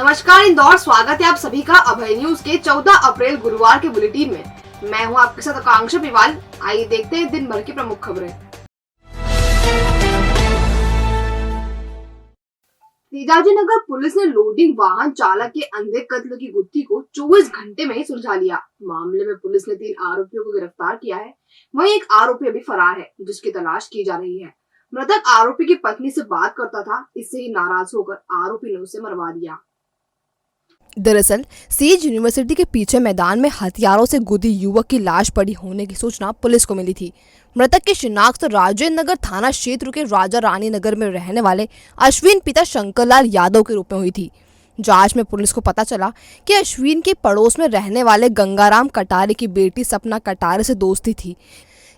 नमस्कार इंदौर, स्वागत है आप सभी का अभय न्यूज के 14 अप्रैल गुरुवार के बुलेटिन में। मैं हूं आपके साथ आकांक्षा पिवाल। आइए देखते हैं दिन भर की प्रमुख खबरें। तेजाजी नगर पुलिस ने लोडिंग वाहन चालक के अंधे कत्ल की गुत्थी को 24 घंटे में ही सुलझा लिया। मामले में पुलिस ने 3 आरोपियों को गिरफ्तार किया है। वहीं एक आरोपी अभी फरार है, जिसकी तलाश की जा रही है। मृतक आरोपी की पत्नी से बात करता था, इससे ही नाराज होकर आरोपी ने उसे मरवा दिया। दरअसल सेज यूनिवर्सिटी के पीछे मैदान में हथियारों से गुदी युवक की लाश पड़ी होने की सूचना पुलिस को मिली थी। मृतक की शिनाख्त राजेंद्र नगर थाना क्षेत्र के राजा रानी नगर में रहने वाले अश्विन पिता शंकरलाल यादव के रूप में हुई थी। जांच में पुलिस को पता चला कि अश्विन के पड़ोस में रहने वाले गंगाराम कटारे की बेटी सपना कटारे से दोस्ती थी।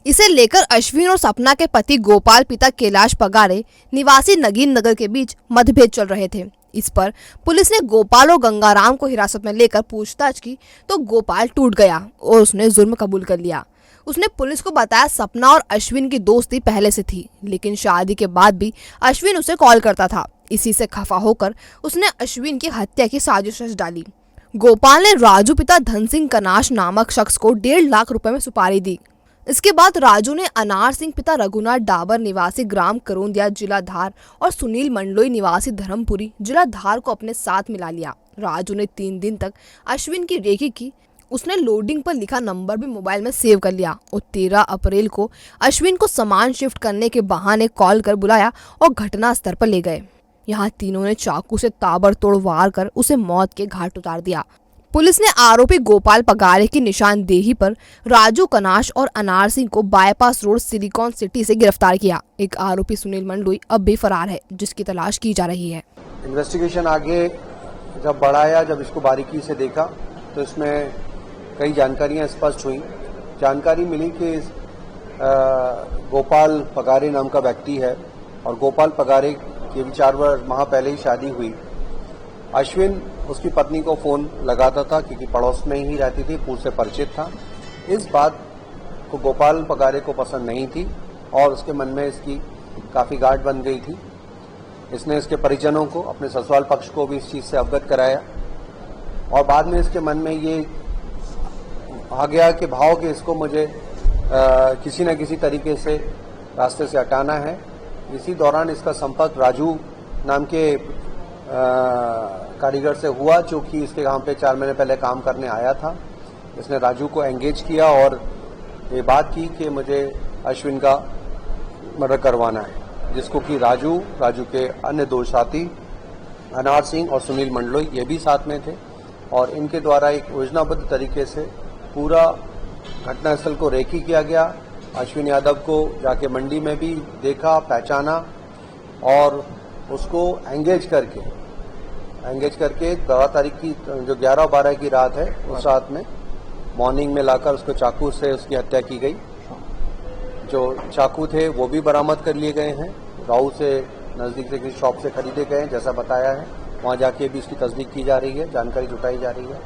इसे लेकर अश्विन और सपना के पति गोपाल पिता कैलाश पगारे निवासी नगीन नगर के बीच मतभेद चल रहे थे। इस पर पुलिस ने गोपाल और गंगाराम को हिरासत में लेकर पूछताछ की तो गोपाल टूट गया और उसने जुर्म कबूल कर लिया। उसने पुलिस को बताया सपना और अश्विन की दोस्ती पहले से थी, लेकिन शादी के बाद भी अश्विन उसे कॉल करता था। इसी से खफा होकर उसने अश्विन की हत्या की साजिश रच डाली। गोपाल ने राजू पिता धन सिंह कनाश नामक शख्स को 1.5 लाख रुपए में सुपारी दी। इसके बाद राजू ने अनार सिंह पिता रघुनाथ डाबर निवासी ग्राम करोंदिया जिला धार और सुनील मंडलोई निवासी धर्मपुरी जिला धार को अपने साथ मिला लिया। राजू ने 3 दिन तक अश्विन की रेकी की। उसने लोडिंग पर लिखा नंबर भी मोबाइल में सेव कर लिया और 13 अप्रैल को अश्विन को सामान शिफ्ट करने के बहाने कॉल कर बुलाया और घटना स्थल पर ले गए। यहाँ तीनों ने चाकू से ताबड़तोड़ वार कर उसे मौत के घाट उतार दिया। पुलिस ने आरोपी गोपाल पगारे की निशानदेही पर राजू कनाश और अनार सिंह को बाईपास रोड सिलिकॉन सिटी से गिरफ्तार किया। एक आरोपी सुनील मंडलोई अब भी फरार है, जिसकी तलाश की जा रही है। इन्वेस्टिगेशन आगे जब बढ़ाया, जब इसको बारीकी से देखा तो इसमें कई जानकारियां स्पष्ट हुई। जानकारी मिली कि गोपाल पगारे नाम का व्यक्ति है और गोपाल पगारे की 4 माह पहले ही शादी हुई। अश्विन उसकी पत्नी को फोन लगाता था क्योंकि पड़ोस में ही रहती थी, पूर्व से परिचित था। इस बात को गोपाल पगारे को पसंद नहीं थी और उसके मन में इसकी काफ़ी गांठ बन गई थी। इसने इसके परिजनों को, अपने ससुराल पक्ष को भी इस चीज़ से अवगत कराया और बाद में इसके मन में ये आ गया कि भाव कि इसको मुझे किसी न किसी तरीके से रास्ते से हटाना है। इसी दौरान इसका संपर्क राजू नाम के कारीगर से हुआ, जो कि इसके यहाँ पे 4 महीने पहले काम करने आया था। इसने राजू को एंगेज किया और ये बात की कि मुझे अश्विन का मर्डर करवाना है, जिसको कि राजू के अन्य 2 साथी अनार सिंह और सुनील मंडलोई ये भी साथ में थे और इनके द्वारा एक योजनाबद्ध तरीके से पूरा घटनास्थल को रेकी किया गया। अश्विन यादव को जाके मंडी में भी देखा, पहचाना और उसको एंगेज करके 12 तारीख की जो 11 और 12 की रात है, उस रात में मॉर्निंग में लाकर उसको चाकू से उसकी हत्या की गई। जो चाकू थे वो भी बरामद कर लिए गए हैं। राऊ से नज़दीक से किसी शॉप से खरीदे गए हैं, जैसा बताया है। वहाँ जाके भी उसकी तस्दीक की जा रही है, जानकारी जुटाई जा रही है।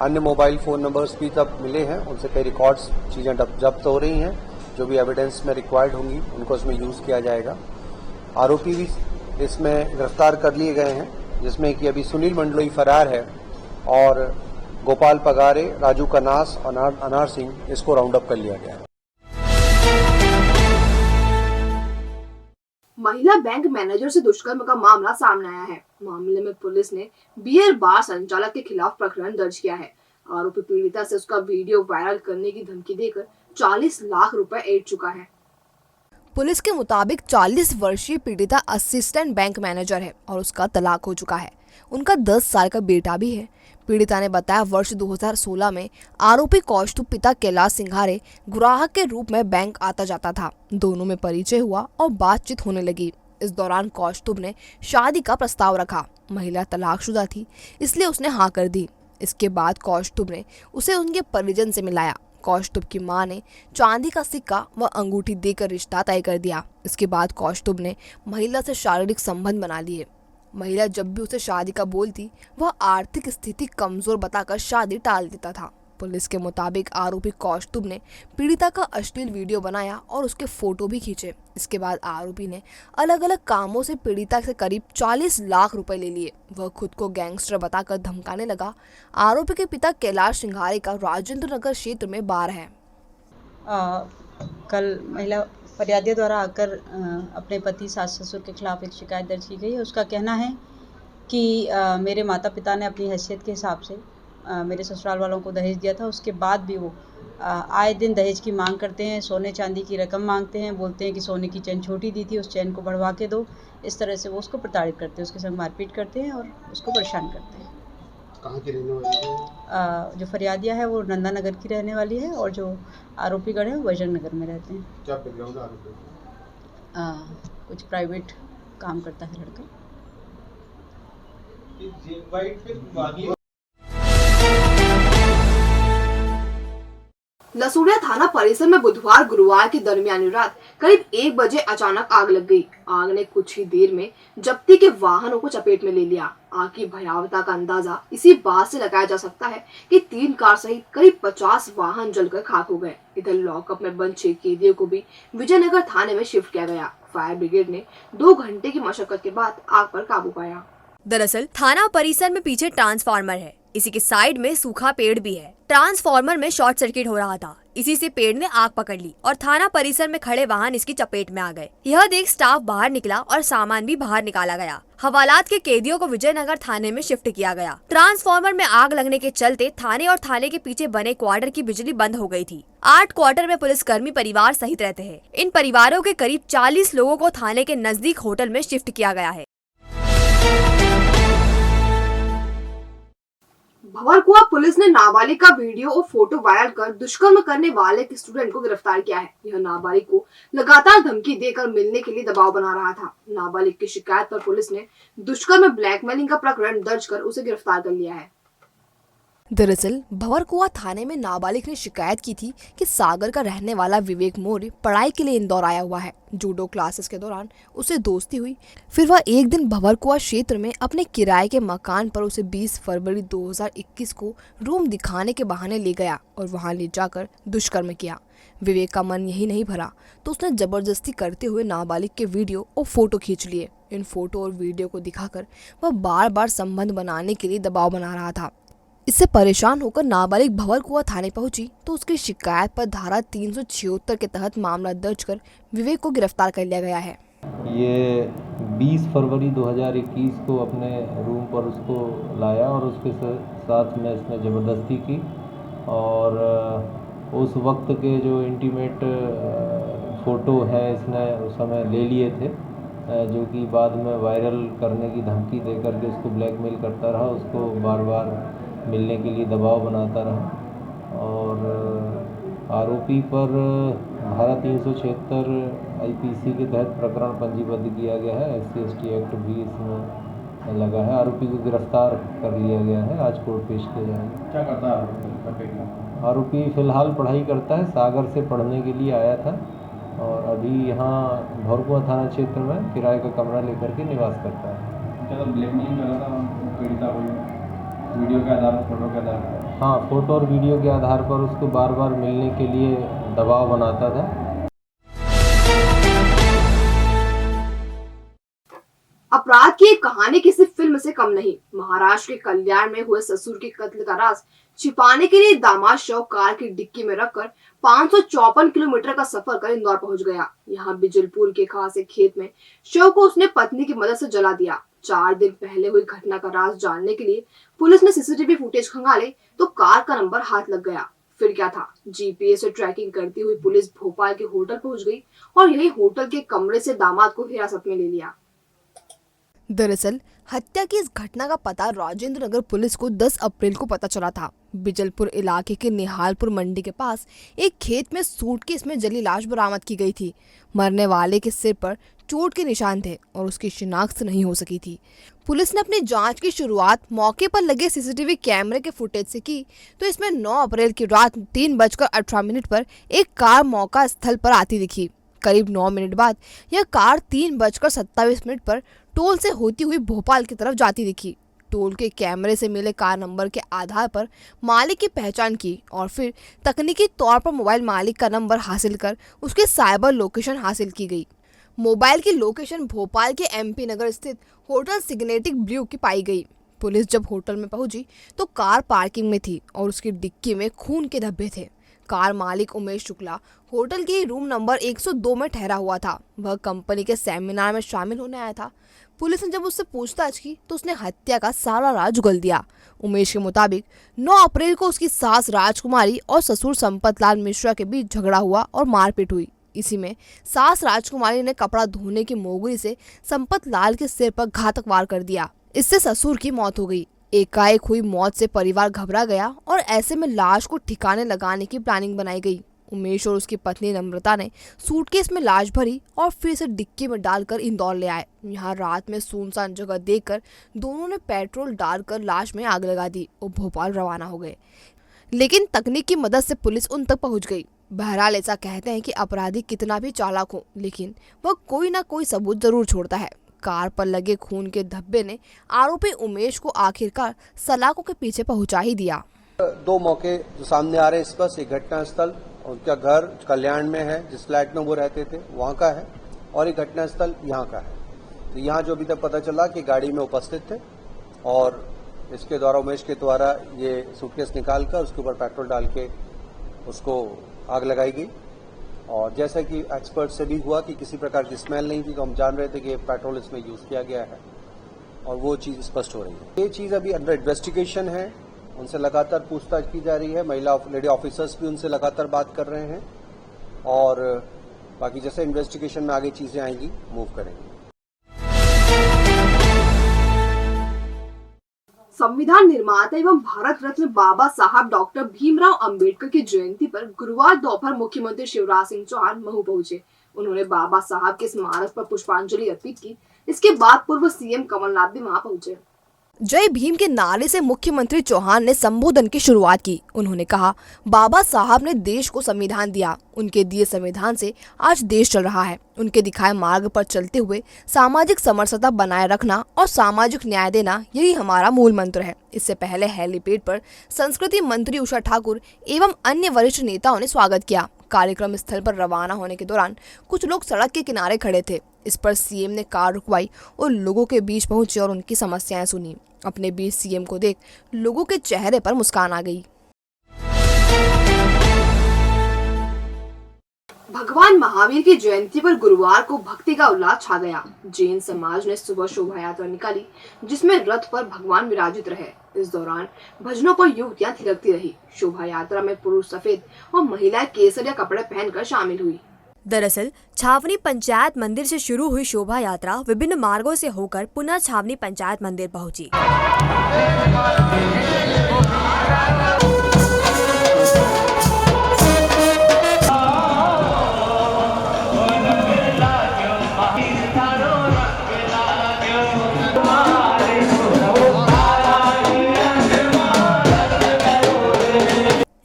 अन्य मोबाइल फ़ोन नंबर्स भी तब मिले हैं, उनसे कई रिकॉर्ड्स चीज़ें जब्त हो रही हैं। जो भी एविडेंस में रिक्वायर्ड होंगी उनको इसमें यूज़ किया जाएगा। आरोपी भी इसमें गिरफ्तार कर लिए गए हैं, जिसमें कि अभी सुनील मंडलोई फरार है और गोपाल पगारे, राजू कनास और अनार सिंह इसको राउंड अप कर लिया गया है। महिला बैंक मैनेजर से दुष्कर्म का मामला सामने आया है। मामले में पुलिस ने बियर बार संचालक के खिलाफ प्रकरण दर्ज किया है। आरोपी पीड़िता से उसका वीडियो वायरल करने की धमकी देकर 40 लाख रुपए ऐंठ चुका है। पुलिस के मुताबिक 40 वर्षीय पीड़िता असिस्टेंट बैंक मैनेजर है और उसका तलाक हो चुका है। उनका 10 साल का बेटा भी है। पीड़िता ने बताया वर्ष 2016 में आरोपी कौस्तुभ पिता कैलाश सिंघारे ग्राहक के रूप में बैंक आता जाता था। दोनों में परिचय हुआ और बातचीत होने लगी। इस दौरान कौस्तुभ ने शादी का प्रस्ताव रखा। महिला तलाकशुदा थी, इसलिए उसने हाँ कर दी। इसके बाद कौस्तुभ ने उसे उनके परिजन से मिलाया। कौस्तुभ की मां ने चांदी का सिक्का व अंगूठी देकर रिश्ता तय कर दिया। इसके बाद कौस्तुभ ने महिला से शारीरिक संबंध बना लिए। महिला जब भी उसे शादी का बोलती, वह आर्थिक स्थिति कमजोर बताकर शादी टाल देता था। पुलिस के मुताबिक आरोपी कौस्तुभ ने पीड़िता का अश्लील वीडियो बनाया और उसके फोटो भी खींचे। इसके बाद आरोपी ने अलग अलग कामों से पीड़िता से करीब 40 लाख रुपए ले लिए। वह खुद को गैंगस्टर बताकर धमकाने लगा। आरोपी के पिता कैलाश सिंघारे का राजेंद्र नगर क्षेत्र में बार है। कल महिला फरियादिया द्वारा आकर अपने पति सास ससुर के खिलाफ एक शिकायत दर्ज की गई है। उसका कहना है कि मेरे माता पिता ने अपनी हैसियत के हिसाब से मेरे ससुराल वालों को दहेज दिया था। उसके बाद भी वो आए दिन दहेज की मांग करते हैं, सोने चांदी की रकम मांगते हैं, बोलते हैं कि सोने की चैन छोटी दी थी, उस चैन को बढ़वा के दो। इस तरह से वो उसको प्रताड़ित करते हैं, उसके संग मारपीट करते हैं और उसको परेशान करते हैं। कहाँ की रहने वाली है? जो फरियादिया है वो नंदा नगर की रहने वाली है और जो आरोपीगण है वो वजन नगर में रहते हैं। क्या बैकग्राउंड है आरोपी? कुछ प्राइवेट काम करता है लड़का। लसूड़िया थाना परिसर में बुधवार गुरुवार की दरमियानी रात करीब 1 बजे अचानक आग लग गई। आग ने कुछ ही देर में जब्ती के वाहनों को चपेट में ले लिया। आग की भयावहता का अंदाजा इसी बात से लगाया जा सकता है कि 3 कार सहित करीब 50 वाहन जलकर खाक हो गए। इधर लॉकअप में बंद 6 कैदियों को भी विजयनगर थाने में शिफ्ट किया गया। फायर ब्रिगेड ने 2 घंटे की मशक्कत के बाद आग पर काबू पाया। दरअसल थाना परिसर में पीछे ट्रांसफार्मर है, इसी के साइड में सूखा पेड़ भी है। ट्रांसफार्मर में शॉर्ट सर्किट हो रहा था, इसी से पेड़ ने आग पकड़ ली और थाना परिसर में खड़े वाहन इसकी चपेट में आ गए। यह देख स्टाफ बाहर निकला और सामान भी बाहर निकाला गया। हवालात के कैदियों को विजयनगर थाने में शिफ्ट किया गया। ट्रांसफार्मर में आग लगने के चलते थाने और थाने के पीछे बने क्वार्टर की बिजली बंद हो गई थी। 8 क्वार्टर में पुलिसकर्मी परिवार सहित रहते हैं। इन परिवारों के करीब 40 लोगों को थाने के नजदीक होटल में शिफ्ट किया गया है। भंवरकुआ पुलिस ने नाबालिग का वीडियो और फोटो वायरल कर दुष्कर्म करने वाले एक स्टूडेंट को गिरफ्तार किया है। यह नाबालिग को लगातार धमकी देकर मिलने के लिए दबाव बना रहा था। नाबालिग की शिकायत पर पुलिस ने दुष्कर्म में ब्लैकमेलिंग का प्रकरण दर्ज कर उसे गिरफ्तार कर लिया है। दरअसल भंवरकुआ थाने में नाबालिग ने शिकायत की थी कि सागर का रहने वाला विवेक मौर्य पढ़ाई के लिए इंदौर आया हुआ है। जूडो क्लासेस के दौरान उसे दोस्ती हुई। फिर वह एक दिन भंवरकुआ क्षेत्र में अपने किराए के मकान पर उसे 20 फरवरी 2021 को रूम दिखाने के बहाने ले गया और वहां ले जाकर दुष्कर्म किया। विवेक का मन यही नहीं भरा तो उसने जबरदस्ती करते हुए नाबालिग के वीडियो और फोटो खींच लिए। इन फोटो और वीडियो को दिखाकर वह बार बार संबंध बनाने के लिए दबाव बना रहा था। इससे परेशान होकर नाबालिग भंवरकुआ थाने पहुंची तो उसकी शिकायत पर धारा 376 के तहत मामला दर्ज कर विवेक को गिरफ्तार कर लिया गया है। ये 20 फरवरी 2021 को अपने रूम पर उसको लाया और उसके साथ में इसने ज़बरदस्ती की और उस वक्त के जो इंटीमेट फ़ोटो है इसने उस समय ले लिए थे, जो कि बाद में वायरल करने की धमकी दे करके उसको ब्लैकमेल करता रहा, उसको बार बार मिलने के लिए दबाव बनाता रहा और आरोपी पर धारा 376 आईपीसी के तहत प्रकरण पंजीबद्ध किया गया है। SC/ST एक्ट भी इसमें लगा है। आरोपी को गिरफ्तार कर लिया गया है, आज कोर्ट पेश किया जाएगा। क्या करता है आरोपी फिलहाल पढ़ाई करता है, सागर से पढ़ने के लिए आया था और अभी यहाँ भंवरकुआ थाना क्षेत्र में किराए का कमरा लेकर के निवास करता है। क्या ब्लैकमेलिंग कर रहा था पीड़िता को वीडियो के आधार पर, फोटो के आधार पर? हाँ, फोटो और वीडियो के आधार पर उसको बार बार मिलने के लिए दबाव बनाता था। अपराध की एक कहानी किसी फिल्म से कम नहीं। महाराष्ट्र के कल्याण में हुए ससुर के कत्ल का राज छिपाने के लिए दामाद शव कार की डिक्की में रखकर 554 किलोमीटर का सफर कर इंदौर पहुंच गया। यहाँ बिजलपुर के खास एक खेत में शव को उसने पत्नी की मदद से जला दिया। 4 दिन पहले हुई घटना का राज जानने के लिए पुलिस ने सीसीटीवी फुटेज खंगाले तो कार का नंबर हाथ लग गया। फिर क्या था, जीपीएस से ट्रैकिंग करती हुई पुलिस भोपाल के होटल पहुंच गई और यही होटल के कमरे से दामाद को हिरासत में ले लिया। दरअसल हत्या की इस घटना का पता राजेंद्र नगर पुलिस को 10 अप्रैल को पता चला था। बिजलपुर इलाके के निहालपुर मंडी के पास एक खेत में सूटकेस में जली लाश बरामद की गई थी। मरने वाले के सिर पर चोट के निशान थे और उसकी शिनाख्त नहीं हो सकी थी। पुलिस ने अपनी जांच की शुरुआत मौके पर लगे सीसीटीवी कैमरे के फुटेज से की तो इसमें 9 अप्रैल की रात 3:18 पर एक कार मौका स्थल पर आती दिखी। करीब 9 मिनट बाद यह कार 3:27 पर टोल से होती हुई भोपाल की तरफ जाती दिखी। टोल के कैमरे से मिले कार नंबर के आधार पर मालिक की पहचान की और फिर तकनीकी तौर पर मोबाइल मालिक का नंबर हासिल कर उसकी साइबर लोकेशन हासिल की गई। मोबाइल की लोकेशन भोपाल के MP नगर स्थित होटल सिग्नेटिक ब्लू की पाई गई। पुलिस जब होटल में पहुंची तो कार पार्किंग में थी और उसकी डिक्की में खून के धब्बे थे। कार मालिक उमेश शुक्ला होटल के रूम नंबर 102 में ठहरा हुआ था। वह कंपनी के सेमिनार में शामिल होने आया था। पुलिस ने जब उससे पूछताछ की तो उसने हत्या का सारा राज उगल दिया। उमेश के मुताबिक 9 अप्रैल को उसकी सास राजकुमारी और ससुर संपत लाल मिश्रा के बीच झगड़ा हुआ और मारपीट हुई। इसी में सास राजकुमारी ने कपड़ा धोने की मोगरी से संपत लाल के सिर पर घातक वार कर दिया। इससे ससुर की मौत हो गई। एकाएक हुई मौत से परिवार घबरा गया और ऐसे में लाश को ठिकाने लगाने की प्लानिंग बनाई गई। उमेश और उसकी पत्नी नम्रता ने सूटकेस में लाश भरी और फिर इसे डिक्की में डालकर इंदौर ले आए। यहाँ रात में सुनसान जगह देखकर दोनों ने पेट्रोल डालकर लाश में आग लगा दी और भोपाल रवाना हो गए। लेकिन तकनीक की मदद से पुलिस उन तक पहुंच गई। बहरहाल ऐसा कहते हैं कि अपराधी कितना भी चालाक हो लेकिन वह कोई ना कोई सबूत जरूर छोड़ता है। कार पर लगे खून के धब्बे ने आरोपी उमेश को आखिरकार सलाखों के पीछे पहुंचा ही दिया। 2 मौके जो सामने आ रहे हैं स्पष्ट, एक घटना स्थल, उनका घर कल्याण में है, जिस फ्लैट में वो रहते थे वहां का है, और एक घटना स्थल यहाँ का है। तो यहाँ जो अभी तक पता चला कि गाड़ी में उपस्थित थे और इसके द्वारा उमेश के द्वारा ये सूटकेस निकाल कर उसके ऊपर पेट्रोल डाल के उसको आग लगाई गई। और जैसा कि एक्सपर्ट से भी हुआ कि किसी प्रकार की स्मेल नहीं थी, तो हम जान रहे थे कि पेट्रोल इसमें यूज किया गया है और वो चीज स्पष्ट हो रही है। ये चीज अभी अंडर इन्वेस्टिगेशन है, उनसे लगातार पूछताछ की जा रही है। लेडी ऑफिसर्स भी उनसे लगातार बात कर रहे हैं और बाकी जैसे इन्वेस्टिगेशन में आगे चीजें आएंगी मूव करेंगे। संविधान निर्माता एवं भारत रत्न बाबा साहब डॉक्टर भीमराव अंबेडकर की जयंती पर गुरुवार दोपहर मुख्यमंत्री शिवराज सिंह चौहान महू पहुंचे। उन्होंने बाबा साहब के स्मारक पर पुष्पांजलि अर्पित की। इसके बाद पूर्व CM कमलनाथ भी वहां पहुंचे। जय भीम के नारे से मुख्यमंत्री चौहान ने संबोधन की शुरुआत की। उन्होंने कहा, बाबा साहब ने देश को संविधान दिया। उनके दिए संविधान से आज देश चल रहा है। उनके दिखाए मार्ग पर चलते हुए सामाजिक समरसता बनाए रखना और सामाजिक न्याय देना, यही हमारा मूल मंत्र है। इससे पहले हेलीपैड पर संस्कृति मंत्री उषा ठाकुर एवं अन्य वरिष्ठ नेताओं ने स्वागत किया। कार्यक्रम स्थल पर रवाना होने के दौरान कुछ लोग सड़क के किनारे खड़े थे। इस पर CM ने कार रुकवाई और लोगों के बीच पहुंचे और उनकी समस्याएं सुनी। अपने बीच CM को देख लोगों के चेहरे पर मुस्कान आ गई। भगवान महावीर की जयंती पर गुरुवार को भक्ति का उल्लास छा गया। जैन समाज ने सुबह शोभा यात्रा निकाली जिसमें रथ पर भगवान विराजित रहे। इस दौरान भजनों पर युवतियां थिरकती रही। शोभा यात्रा में पुरुष सफेद और महिलाएं केसरिया कपड़े पहनकर शामिल हुई। दरअसल छावनी पंचायत मंदिर से शुरू हुई शोभा यात्रा विभिन्न मार्गों से होकर पुनः छावनी पंचायत मंदिर पहुंची।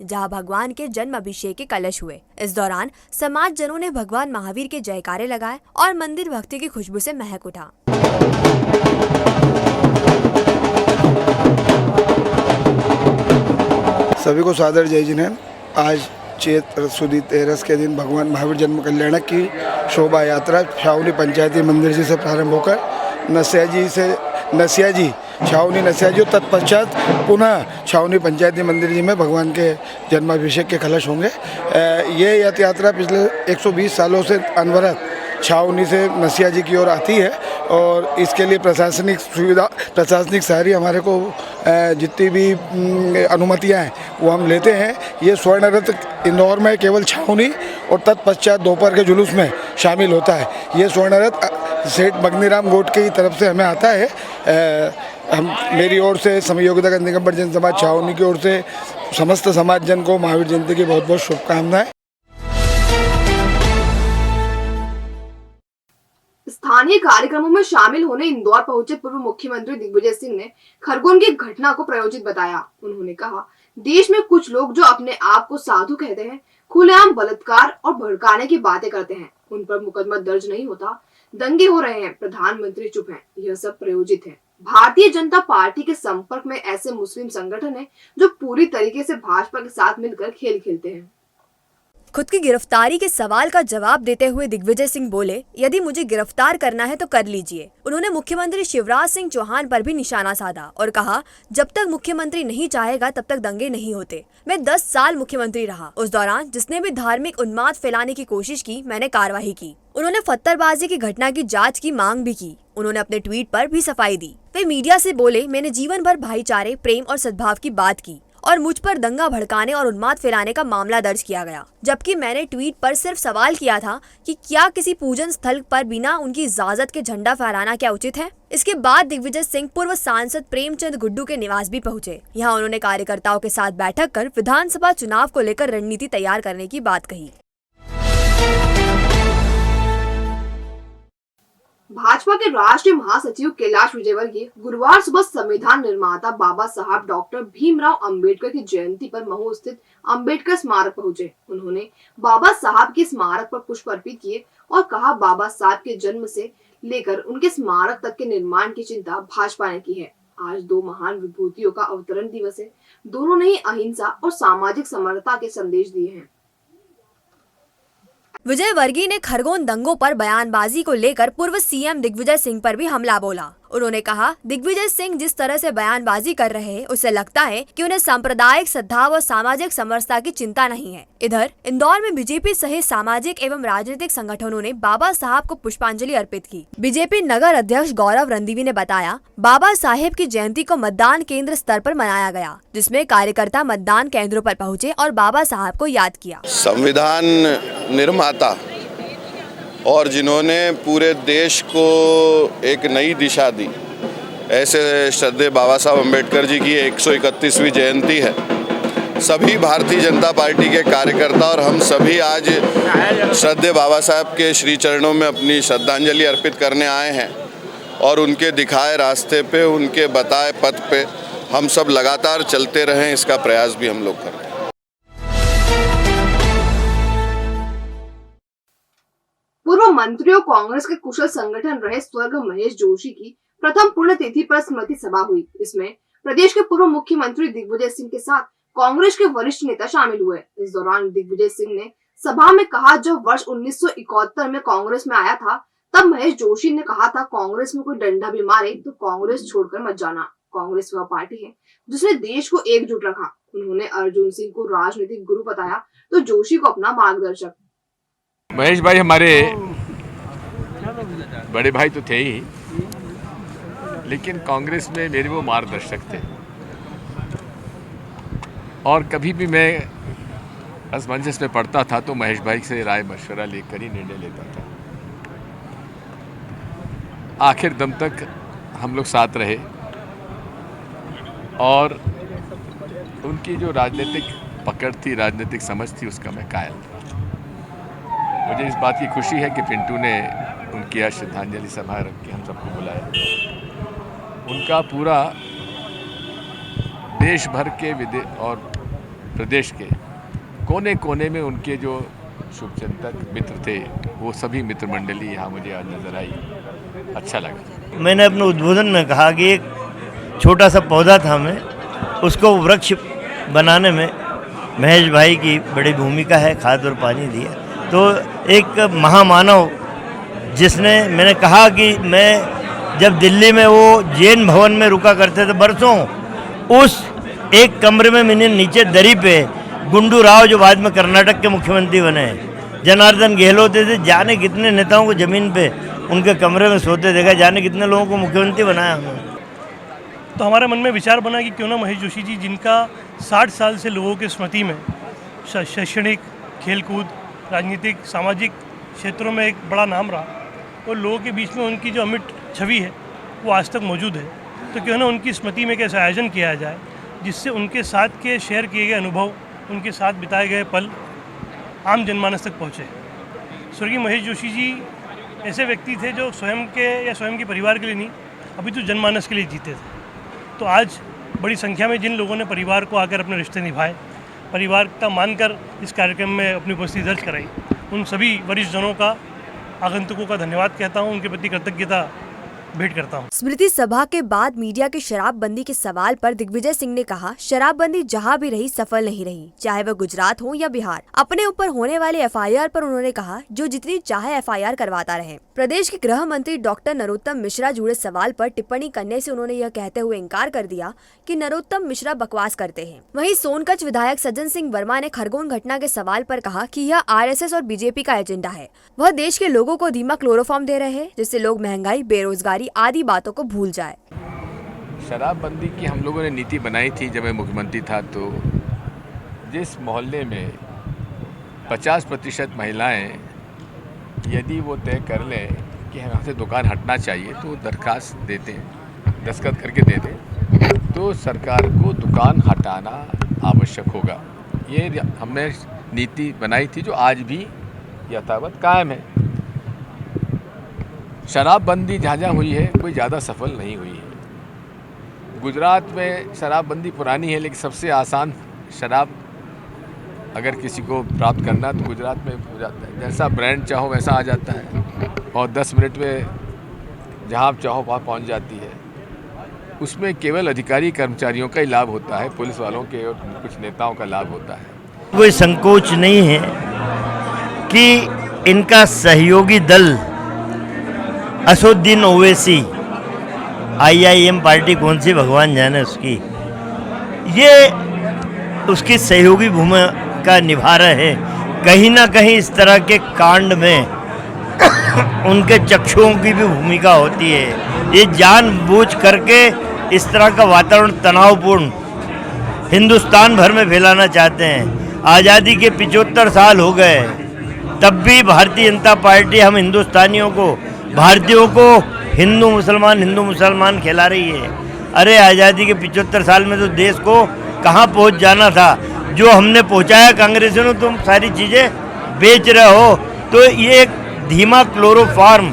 जहां भगवान के जन्म अभिषेक के कलश हुए। इस दौरान समाज जनों ने भगवान महावीर के जयकारे लगाए और मंदिर भक्ति की खुशबू से महक उठा। सभी को सादर जय जिनेन्द्र। आज चैत्र सुदी 13 के दिन भगवान महावीर जन्म कल्याणक की शोभा यात्रा छावनी पंचायती मंदिर जी से प्रारंभ होकर नसिया जी छावनी नसिया जी तत्पश्चात पुनः छावनी पंचायती मंदिर जी में भगवान के जन्माभिषेक के कलश होंगे। ये यात्रा पिछले 120 सालों से अनवरत छावनी से नसिया जी की ओर आती है और इसके लिए प्रशासनिक सुविधा, प्रशासनिक शहरी हमारे को जितनी भी अनुमतियां हैं वो हम लेते हैं। ये स्वर्ण रथ इंदौर में केवल छावनी और तत्पश्चात दोपहर के जुलूस में शामिल होता है। ये स्वर्ण रथ सेठ मगनीराम गोट की तरफ से हमें आता है। मेरी ओर से समयोगिता का निगम जन समाज छावनी की ओर से समस्त समाज जन को महावीर जयंती की बहुत बहुत शुभकामनाएं। स्थानीय कार्यक्रमों में शामिल होने इंदौर पहुंचे पूर्व मुख्यमंत्री दिग्विजय सिंह ने खरगोन की घटना को प्रायोजित बताया। उन्होंने कहा, देश में कुछ लोग जो अपने आप को साधु कहते हैं, खुलेआम बलात्कार और भड़काने की बातें करते हैं। उन पर मुकदमा दर्ज नहीं होता, दंगे हो रहे हैं, प्रधानमंत्री चुप हैं। यह सब प्रायोजित है। भारतीय जनता पार्टी के संपर्क में ऐसे मुस्लिम संगठन हैं जो पूरी तरीके से भाजपा के साथ मिलकर खेल खेलते हैं। खुद की गिरफ्तारी के सवाल का जवाब देते हुए दिग्विजय सिंह बोले, यदि मुझे गिरफ्तार करना है तो कर लीजिए। उन्होंने मुख्यमंत्री शिवराज सिंह चौहान पर भी निशाना साधा और कहा, जब तक मुख्यमंत्री नहीं चाहेगा तब तक दंगे नहीं होते। मैं 10 साल मुख्यमंत्री रहा, उस दौरान जिसने भी धार्मिक उन्माद फैलाने की कोशिश की मैंने कार्रवाई की। उन्होंने पत्थरबाजी की घटना की जाँच की मांग भी की। उन्होंने अपने ट्वीट पर भी सफाई दी। वे मीडिया से बोले, मैंने जीवन भर भाईचारे, प्रेम और सद्भाव की बात की और मुझ पर दंगा भड़काने और उन्माद फैलाने का मामला दर्ज किया गया, जबकि मैंने ट्वीट पर सिर्फ सवाल किया था कि क्या किसी पूजन स्थल पर बिना उनकी इजाजत के झंडा फहराना क्या उचित है। इसके बाद दिग्विजय सिंह पूर्व सांसद प्रेमचंद गुड्डू के निवास भी पहुंचे। यहां उन्होंने कार्यकर्ताओं के साथ बैठक कर विधानसभा चुनाव को लेकर रणनीति तैयार करने की बात कही। भाजपा के राष्ट्रीय महासचिव कैलाश विजयवर्गीय गुरुवार सुबह संविधान निर्माता बाबा साहब डॉक्टर भीमराव अंबेडकर की जयंती पर महू स्थित अंबेडकर स्मारक पहुंचे। उन्होंने बाबा साहब के स्मारक पर पुष्प अर्पित किए और कहा, बाबा साहब के जन्म से लेकर उनके स्मारक तक के निर्माण की चिंता भाजपा ने की है। आज 2 महान विभूतियों का अवतरण दिवस है। दोनों ने ही अहिंसा और सामाजिक समरसता के संदेश दिए हैं। विजयवर्गीय ने खरगोन दंगों पर बयानबाजी को लेकर पूर्व सीएम दिग्विजय सिंह पर भी हमला बोला। उन्होंने कहा, दिग्विजय सिंह जिस तरह से बयानबाजी कर रहे हैं उससे लगता है कि उन्हें सांप्रदायिक सद्भाव और सामाजिक समरसता की चिंता नहीं है। इधर इंदौर में बीजेपी सहित सामाजिक एवं राजनीतिक संगठनों ने बाबा साहब को पुष्पांजलि अर्पित की। बीजेपी नगर अध्यक्ष गौरव रंधीवी ने बताया, बाबा साहेब की जयंती को मतदान केंद्र स्तर पर मनाया गया, जिसमें कार्यकर्ता मतदान केंद्रों पर पहुंचे और बाबा साहब को याद किया। संविधान निर्माता और जिन्होंने पूरे देश को एक नई दिशा दी, ऐसे श्रद्धेय बाबा साहब अम्बेडकर जी की 131वीं जयंती है। सभी भारतीय जनता पार्टी के कार्यकर्ता और हम सभी आज श्रद्धेय बाबा साहब के श्री चरणों में अपनी श्रद्धांजलि अर्पित करने आए हैं और उनके दिखाए रास्ते पे, उनके बताए पथ पे हम सब लगातार चलते रहें, इसका प्रयास भी हम लोग करें। पूर्व मंत्री और कांग्रेस के कुशल संगठन रहे स्वर्गीय महेश जोशी की प्रथम पुण्यतिथि पर स्मृति सभा हुई। इसमें प्रदेश के पूर्व मुख्यमंत्री दिग्विजय सिंह के साथ कांग्रेस के वरिष्ठ नेता शामिल हुए। इस दौरान दिग्विजय सिंह ने सभा में कहा, जब वर्ष 1971 में कांग्रेस में आया था तब महेश जोशी ने कहा था, कांग्रेस में कोई डंडा भी मारे तो कांग्रेस छोड़कर मत जाना। कांग्रेस वह पार्टी है जिसने देश को एकजुट रखा। उन्होंने अर्जुन सिंह को राजनीतिक गुरु बताया तो जोशी को अपना मार्गदर्शक। महेश भाई हमारे बड़े भाई तो थे ही, लेकिन कांग्रेस में मेरे वो मार्गदर्शक थे और कभी भी मैं असमंजस में पड़ता था तो महेश भाई से राय मशवरा लेकर ही निर्णय लेता था। आखिर दम तक हम लोग साथ रहे और उनकी जो राजनीतिक पकड़ थी, राजनीतिक समझ थी, उसका मैं कायल था। मुझे इस बात की खुशी है कि पिंटू ने उनकी आज श्रद्धांजलि सभा रख के हम सबको बुलाया। उनका पूरा देश भर के और प्रदेश के कोने कोने में उनके जो शुभचिंतक मित्र थे, वो सभी मित्र मंडली यहाँ मुझे आज नजर आई। अच्छा लगा। मैंने अपने उद्बोधन में कहा कि एक छोटा सा पौधा था, मैं उसको वृक्ष बनाने में महेश भाई की बड़ी भूमिका है। खाद और पानी दिया तो एक महामानव, जिसने, मैंने कहा कि मैं जब दिल्ली में वो जैन भवन में रुका करते थे बरसों, उस एक कमरे में मैंने नीचे दरी पे गुंडू राव, जो बाद में कर्नाटक के मुख्यमंत्री बने, जनार्दन गहलोत थे, जाने कितने नेताओं को ज़मीन पे उनके कमरे में सोते देखा, जाने कितने लोगों को मुख्यमंत्री बनाया हमने। तो हमारे मन में विचार बना कि क्यों ना महेश जोशी जी, जिनका 60 साल से लोगों की स्मृति में शैक्षणिक, खेलकूद, राजनीतिक, सामाजिक क्षेत्रों में एक बड़ा नाम रहा और लोगों के बीच में उनकी जो अमिट छवि है वो आज तक मौजूद है, तो क्यों ना उनकी स्मृति में कैसे आयोजन किया जाए जिससे उनके साथ के शेयर किए गए अनुभव, उनके साथ बिताए गए पल आम जनमानस तक पहुँचे। स्वर्गीय महेश जोशी जी ऐसे व्यक्ति थे जो स्वयं के या स्वयं के परिवार के लिए नहीं, अभी तो जनमानस के लिए जीते थे। तो आज बड़ी संख्या में जिन लोगों ने परिवार को आकर अपने रिश्ते निभाए, परिवार का मानकर इस कार्यक्रम में अपनी उपस्थिति दर्ज कराई, उन सभी वरिष्ठ जनों का, आगंतुकों का धन्यवाद कहता हूं, उनके प्रति कृतज्ञता भेंट करता हूँ। स्मृति सभा के बाद मीडिया के शराबबंदी के सवाल पर दिग्विजय सिंह ने कहा, शराबबंदी जहां भी रही सफल नहीं रही, चाहे वह गुजरात हो या बिहार। अपने ऊपर होने वाले एफआईआर पर उन्होंने कहा, जो जितनी चाहे एफआईआर करवाता रहे। प्रदेश के गृह मंत्री डॉक्टर नरोत्तम मिश्रा जुड़े सवाल पर टिप्पणी करने से उन्होंने यह कहते हुए इनकार कर दिया कि नरोत्तम मिश्रा बकवास करते हैं। वहीं सोनकच्छ विधायक सज्जन सिंह वर्मा ने खरगोन घटना के सवाल पर कहा कि यह आरएसएस और बीजेपी का एजेंडा है। वह देश के लोगों को धीमा क्लोरोफॉर्म दे रहे हैं, जिससे लोग महंगाई, बेरोजगारी आदि बातों को भूल जाए। शराबबंदी की हम लोगों ने नीति बनाई थी जब मैं मुख्यमंत्री था, तो जिस मोहल्ले में 50% महिलाएं यदि वो तय कर लें कि यहाँ से दुकान हटना चाहिए तो दरखास्त देते हैं, दस्तखत करके दे दें, तो सरकार को दुकान हटाना आवश्यक होगा। ये हमने नीति बनाई थी जो आज भी यथावत कायम है। शराबबंदी जहाँ जहाँ हुई है कोई ज़्यादा सफल नहीं हुई है। गुजरात में शराबबंदी पुरानी है, लेकिन सबसे आसान शराब अगर किसी को प्राप्त करना तो गुजरात में हो जाता है। जैसा ब्रांड चाहो वैसा आ जाता है और 10 मिनट में जहाँ आप चाहो वहाँ पहुँच जाती है। उसमें केवल अधिकारी कर्मचारियों का ही लाभ होता है, पुलिस वालों के और कुछ नेताओं का लाभ होता है। कोई संकोच नहीं है कि इनका सहयोगी दल असुद्दीन ओवैसी, IIM पार्टी कौन सी भगवान जाने उसकी, ये उसकी सहयोगी भूमिका निभा रहे हैं। कहीं ना कहीं इस तरह के कांड में उनके चक्षुओं की भी भूमिका होती है। ये जानबूझ करके इस तरह का वातावरण तनावपूर्ण हिंदुस्तान भर में फैलाना चाहते हैं। आज़ादी के 75 साल हो गए, तब भी भारतीय जनता पार्टी हम हिंदुस्तानियों को, भारतीयों को हिंदू मुसलमान खिला रही है। अरे आज़ादी के 75 साल में तो देश को कहाँ पहुँच जाना था, जो हमने पहुँचाया कांग्रेसियों ने, तुम सारी चीज़ें बेच रहे हो। तो ये एक धीमा क्लोरोफॉर्म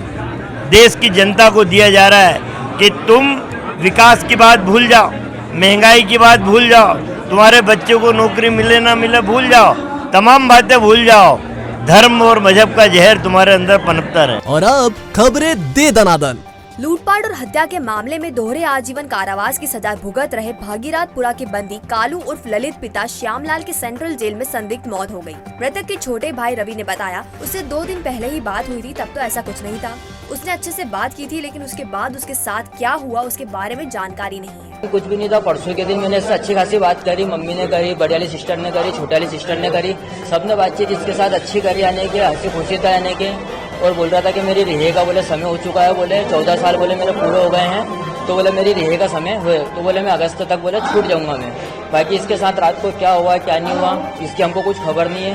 देश की जनता को दिया जा रहा है कि तुम विकास की बात भूल जाओ, महंगाई की बात भूल जाओ, तुम्हारे बच्चों को नौकरी मिले ना मिले भूल जाओ, तमाम बातें भूल जाओ। धर्म और मजहब का जहर तुम्हारे अंदर पनपता रहे। और अब खबरें दे दनादन। लूटपाट और हत्या के मामले में दोहरे आजीवन कारावास की सजा भुगत रहे भागीरथपुरा के बंदी कालू उर्फ ललित पिता श्यामलाल की सेंट्रल जेल में संदिग्ध मौत हो गई। मृतक के छोटे भाई रवि ने बताया, उससे 2 दिन पहले ही बात हुई थी, तब तो ऐसा कुछ नहीं था। उसने अच्छे से बात की थी, लेकिन उसके बाद उसके साथ क्या हुआ उसके बारे में जानकारी नहीं है। कुछ भी नहीं था। परसों के दिन मैंने इससे अच्छी खासी बात करी, मम्मी ने करी, बड़ी वाली सिस्टर ने करी, छोटी वाली सिस्टर ने करी, सबने बातचीत इसके साथ अच्छी करी, आने के हंसी खुशी था आने के। और बोल रहा था कि मेरी रिहे का बोले समय हो चुका है, बोले 14 साल बोले मेरे पूरे हो गए हैं, तो बोले मेरी रिहे का समय हुए, तो बोले मैं अगस्त तक बोले छूट जाऊंगा मैं। बाकी इसके साथ रात को क्या हुआ क्या नहीं हुआ इसकी हमको कुछ खबर नहीं है,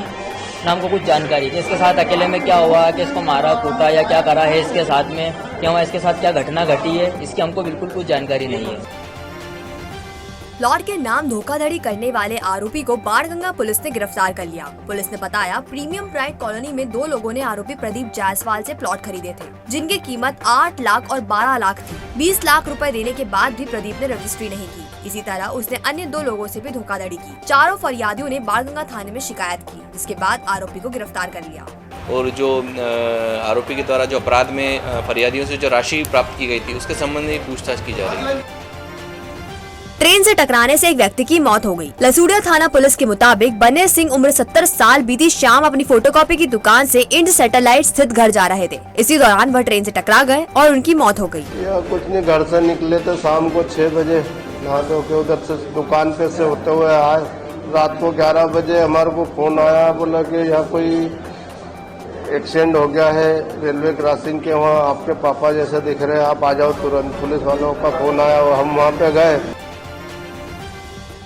ना हमको कुछ जानकारी कि इसके साथ अकेले में क्या हुआ, कि इसको मारा कूटा या क्या करा है इसके साथ में, क्या हुआ इसके साथ, क्या घटना घटी है, इसकी हमको बिल्कुल कुछ जानकारी नहीं है। लॉर्ड के नाम धोखाधड़ी करने वाले आरोपी को बाणगंगा पुलिस ने गिरफ्तार कर लिया। पुलिस ने बताया, प्रीमियम प्राइड कॉलोनी में 2 लोगों ने आरोपी प्रदीप जायसवाल से प्लॉट खरीदे थे, जिनकी कीमत 8 लाख और 12 लाख थी। 20 लाख रुपए देने के बाद भी प्रदीप ने रजिस्ट्री नहीं की। इसी तरह उसने अन्य 2 लोगों से भी धोखाधड़ी की। चारों फरियादियों ने बाणगंगा थाने में शिकायत की, जिसके बाद आरोपी को गिरफ्तार कर लिया। और जो आरोपी के द्वारा जो अपराध में फरियादियों से जो राशि प्राप्त की गई थी, उसके संबंध में पूछताछ की जा रही है। ट्रेन से टकराने से एक व्यक्ति की मौत हो गई। लसूड़िया थाना पुलिस के मुताबिक बन्ने सिंह उम्र 70 साल बीती शाम अपनी फोटोकॉपी की दुकान से इंड सैटेलाइट स्थित घर जा रहे थे। इसी दौरान वह ट्रेन से टकरा गए और उनकी मौत हो गई। कुछ नहीं, घर से निकले थे शाम को 6 बजे, नहा धो के उधर से दुकान पे से होते हुए आए। रात को 11 बजे हमारे को फोन आया, बोला कि यहाँ कोई एक्सीडेंट हो गया है रेलवे क्रॉसिंग के वहाँ, आपके पापा जैसे दिख रहे हैं, आप आ जाओ तुरंत। पुलिस वालों का फोन आया और हम वहाँ पे गए।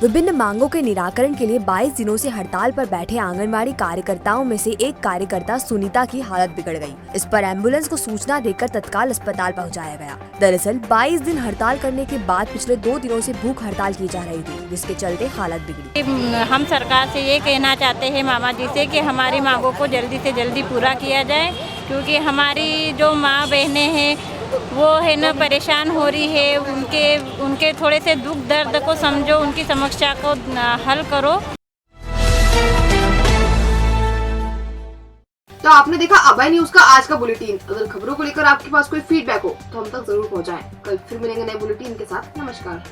विभिन्न मांगों के निराकरण के लिए 22 दिनों से हड़ताल पर बैठे आंगनबाड़ी कार्यकर्ताओं में से एक कार्यकर्ता सुनीता की हालत बिगड़ गई। इस पर एम्बुलेंस को सूचना देकर तत्काल अस्पताल पहुंचाया गया। दरअसल 22 दिन हड़ताल करने के बाद पिछले 2 दिनों से भूख हड़ताल की जा रही थी, जिसके चलते हालत बिगड़ी। हम सरकार से ये कहना चाहते हैं मामा जी से कि हमारी मांगों को जल्दी से जल्दी पूरा किया जाए, क्योंकि हमारी जो माँ बहनें हैं वो है ना परेशान हो रही है। उनके थोड़े से दुख दर्द को समझो, उनकी समस्या को हल करो। तो आपने देखा अभय न्यूज का आज का बुलेटिन। अगर खबरों को लेकर आपके पास कोई फीडबैक हो तो हम तक जरूर पहुंचाएं। कल फिर मिलेंगे नए बुलेटिन के साथ। नमस्कार।